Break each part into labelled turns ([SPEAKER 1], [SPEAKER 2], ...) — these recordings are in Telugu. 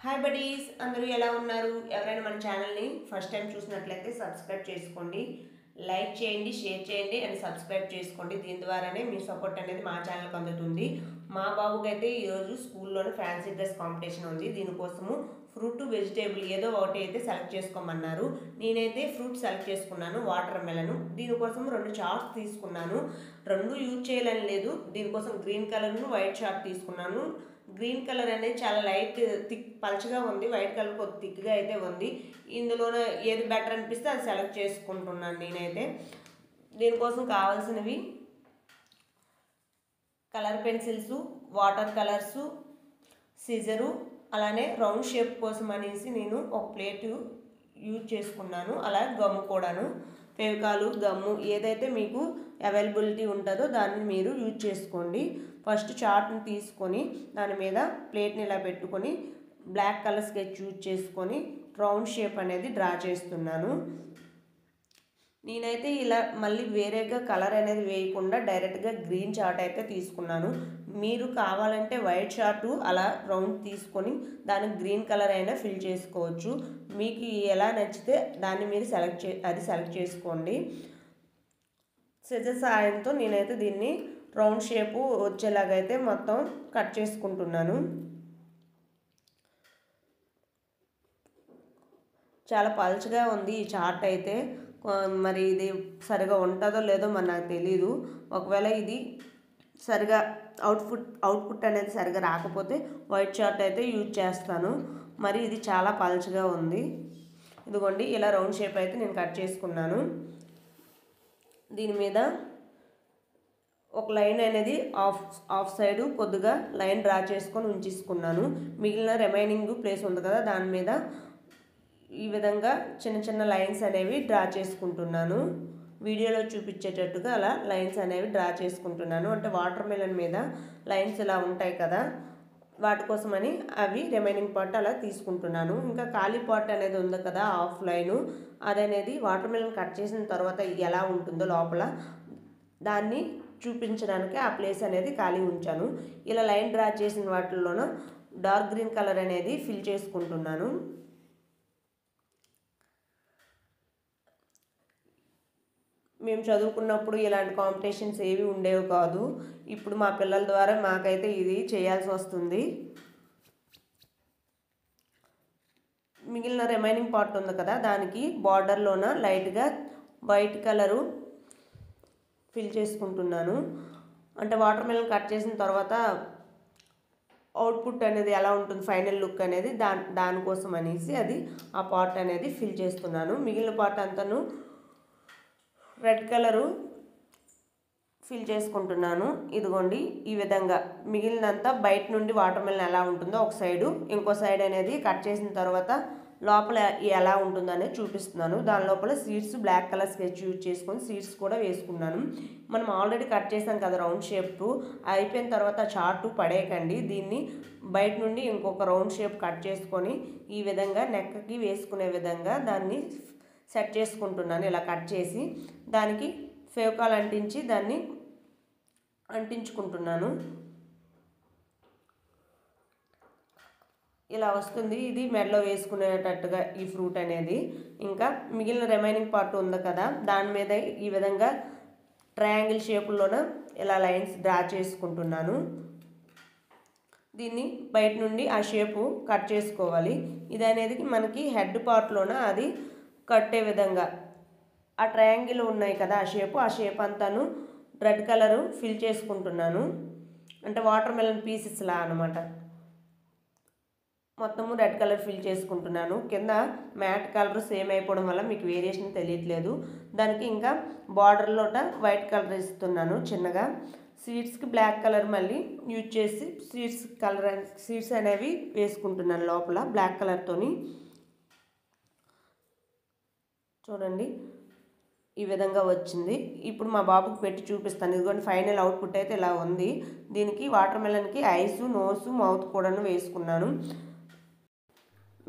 [SPEAKER 1] హాయ్ బడీస్, అందరూ ఎలా ఉన్నారు? ఎవరైనా మన ఛానల్ని ఫస్ట్ టైం చూసినట్లయితే సబ్స్క్రైబ్ చేసుకోండి, లైక్ చేయండి, షేర్ చేయండి అండ్ సబ్స్క్రైబ్ చేసుకోండి. దీని ద్వారానే మీ సపోర్ట్ అనేది మా ఛానల్కి అందుతుంది. మా బాబుకి అయితే ఈరోజు స్కూల్లోనే ఫ్యాన్సీ డ్రెస్ కాంపిటీషన్ ఉంది. దీనికోసము ఫ్రూట్ వెజిటేబుల్ ఏదో ఒకటి అయితే సెలెక్ట్ చేసుకోమన్నారు. నేనైతే ఫ్రూట్ సెలెక్ట్ చేసుకున్నాను, వాటర్ మెలను. దీనికోసం 2 చార్ట్స్ తీసుకున్నాను. 2 యూజ్ చేయాలని లేదు, దీనికోసం గ్రీన్ కలర్ను వైట్ చార్ట్ తీసుకున్నాను. గ్రీన్ కలర్ అనేది చాలా లైట్ థిక్ పల్చగా ఉంది, వైట్ కలర్ కొద్ది థిక్గా అయితే ఉంది. ఇందులోనే ఏది బెటర్ అనిపిస్తే అది సెలెక్ట్ చేసుకుంటున్నాను నేనైతే. దీనికోసం కావాల్సినవి colour pencils, water colours, scissor, అలానే రౌండ్ షేప్ కోసం అనేసి నేను ఒక ప్లేటు యూజ్ చేసుకున్నాను. అలాగే గమ్ము కూడాను, ఫెవికాలు, గమ్ము ఏదైతే మీకు అవైలబిలిటీ ఉంటుందో దాన్ని మీరు యూజ్ చేసుకోండి. ఫస్ట్ చార్ట్ని తీసుకొని దాని మీద ప్లేట్ని ఇలా పెట్టుకొని బ్లాక్ కలర్ స్కెచ్ యూజ్ చేసుకొని రౌండ్ షేప్ అనేది డ్రా చేస్తున్నాను. నేనైతే ఇలా మళ్ళీ వేరేగా కలర్ అనేది వేయకుండా డైరెక్ట్గా గ్రీన్ చార్ట్ అయితే తీసుకున్నాను. మీరు కావాలంటే వైట్ చార్టు అలా రౌండ్ తీసుకొని దానికి గ్రీన్ కలర్ అయినా ఫిల్ చేసుకోవచ్చు. మీకు ఎలా నచ్చితే దాన్ని మీరు సెలెక్ట్ చేసుకోండి. సిజర్ సాయంతో నేనైతే దీన్ని రౌండ్ షేపు వచ్చేలాగైతే మొత్తం కట్ చేసుకుంటున్నాను. చాలా పల్చగా ఉంది ఈ చార్ట్ అయితే. మరి ఇది సరిగా ఉంటుందో లేదో మరి నాకు తెలీదు. ఒకవేళ ఇది సరిగా అవుట్పుట్ అనేది సరిగా రాకపోతే వైట్ చార్ట్ అయితే యూజ్ చేస్తాను. మరి ఇది చాలా పల్చగా ఉంది. ఇదిగోండి, ఇలా రౌండ్ షేప్ అయితే నేను కట్ చేసుకున్నాను. దీని మీద ఒక లైన్ అనేది ఆఫ్ సైడ్ కొద్దిగా లైన్ డ్రా చేసుకొని ఉంచేసుకున్నాను. మిగిలిన రిమైనింగ్ ప్లేస్ ఉంది కదా, దాని మీద ఈ విధంగా చిన్న చిన్న లైన్స్ అనేవి డ్రా చేసుకుంటున్నాను. వీడియోలో చూపించేటట్టుగా అలా లైన్స్ అనేవి డ్రా చేసుకుంటున్నాను. అంటే వాటర్ మెలన్ మీద లైన్స్ ఇలా ఉంటాయి కదా, వాటి కోసమని అవి రిమైనింగ్ పార్ట్ అలా తీసుకుంటున్నాను. ఇంకా ఖాళీ పార్ట్ అనేది ఉంది కదా, ఆఫ్ లైను, అదనేది వాటర్ మెలన్ కట్ చేసిన తర్వాత ఎలా ఉంటుందో లోపల దాన్ని చూపించడానికి ఆ ప్లేస్ అనేది ఖాళీ ఉంచాను. ఇలా లైన్ డ్రా చేసిన వాటిల్లోన డార్క్ గ్రీన్ కలర్ అనేది ఫిల్ చేసుకుంటున్నాను. మేము చదువుకున్నప్పుడు ఇలాంటి కాంపిటీషన్స్ ఏవి ఉండేవి కాదు. ఇప్పుడు మా పిల్లల ద్వారా మాకైతే ఇది చేయాల్సి వస్తుంది. మిగిలిన రిమైనింగ్ పార్ట్ ఉంది కదా, దానికి బార్డర్లోన లైట్గా వైట్ కలరు ఫిల్ చేసుకుంటున్నాను. అంటే వాటర్ మెలన్ కట్ చేసిన తర్వాత అవుట్పుట్ అనేది ఎలా ఉంటుంది, ఫైనల్ లుక్ అనేది దానికోసం అనేసి అది ఆ పార్ట్ అనేది ఫిల్ చేస్తున్నాను. మిగిలిన పార్ట్ అంతాను రెడ్ కలరు ఫిల్ చేసుకుంటున్నాను. ఇదిగోండి, ఈ విధంగా మిగిలినంతా బయట నుండి వాటర్ మెలన్ ఎలా ఉంటుందో ఒక సైడు, ఇంకో సైడ్ అనేది కట్ చేసిన తర్వాత లోపల ఎలా ఉంటుందో అనేది చూపిస్తున్నాను. దాని లోపల seeds black colour sketch use చేసుకొని సీడ్స్ కూడా వేసుకున్నాను. మనం ఆల్రెడీ కట్ చేసాం కదా రౌండ్ షేప్, అయిపోయిన తర్వాత చార్టు పడేయకండి. దీన్ని బయట నుండి ఇంకొక రౌండ్ షేప్ కట్ చేసుకొని ఈ విధంగా నెక్కి వేసుకునే విధంగా దాన్ని సెట్ చేసుకుంటున్నాను. ఇలా కట్ చేసి దానికి ఫెవికాల్ అంటించి దాన్ని అంటించుకుంటున్నాను. ఇలా వస్తుంది. ఇది మెడలో వేసుకునేటట్టుగా ఈ ఫ్రూట్ అనేది. ఇంకా మిగిలిన రిమైనింగ్ పార్ట్ ఉంది కదా, దాని మీద ఈ విధంగా ట్రయాంగిల్ షేపుల్లోన ఇలా లైన్స్ డ్రా చేసుకుంటున్నాను. దీన్ని బయట నుండి ఆ షేపు కట్ చేసుకోవాలి. ఇది అనేది మనకి హెడ్ పార్ట్లోన అది కట్టే విధంగా ఆ ట్రయాంగిల్ ఉన్నాయి కదా, ఆ షేప్ అంతాను రెడ్ కలరు ఫిల్ చేసుకుంటున్నాను. అంటే వాటర్ మెలన్ పీసెస్లా అనమాట. మొత్తము రెడ్ కలర్ ఫిల్ చేసుకుంటున్నాను. కింద మ్యాట్ కలర్ సేమ్ అయిపోవడం వల్ల మీకు వేరియేషన్ తెలియట్లేదు. దానికి ఇంకా బార్డర్లోట వైట్ కలర్ ఇస్తున్నాను చిన్నగా. సీడ్స్కి బ్లాక్ కలర్ మళ్ళీ యూజ్ చేసి సీడ్స్ అనేవి వేసుకుంటున్నాను లోపల బ్లాక్ కలర్తోని. చూడండి, ఈ విధంగా వచ్చింది. ఇప్పుడు మా బాబుకి పెట్టి చూపిస్తాను. ఇదిగోండి, ఫైనల్ అవుట్పుట్ అయితే ఇలా ఉంది. దీనికి వాటర్ మెలన్కి ఐస్, నోసు, మౌత్ కూడాను వేసుకున్నాను.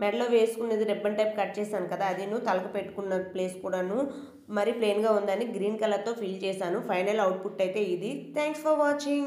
[SPEAKER 1] మెడలో వేసుకునేది రిబ్బన్ టైప్ కట్ చేశాను కదా, అది తలకు పెట్టుకున్న ప్లేస్ కూడాను మరి ప్లెయిన్గా ఉందని గ్రీన్ కలర్తో ఫిల్ చేశాను. ఫైనల్ అవుట్పుట్ అయితే ఇది. Thanks for watching.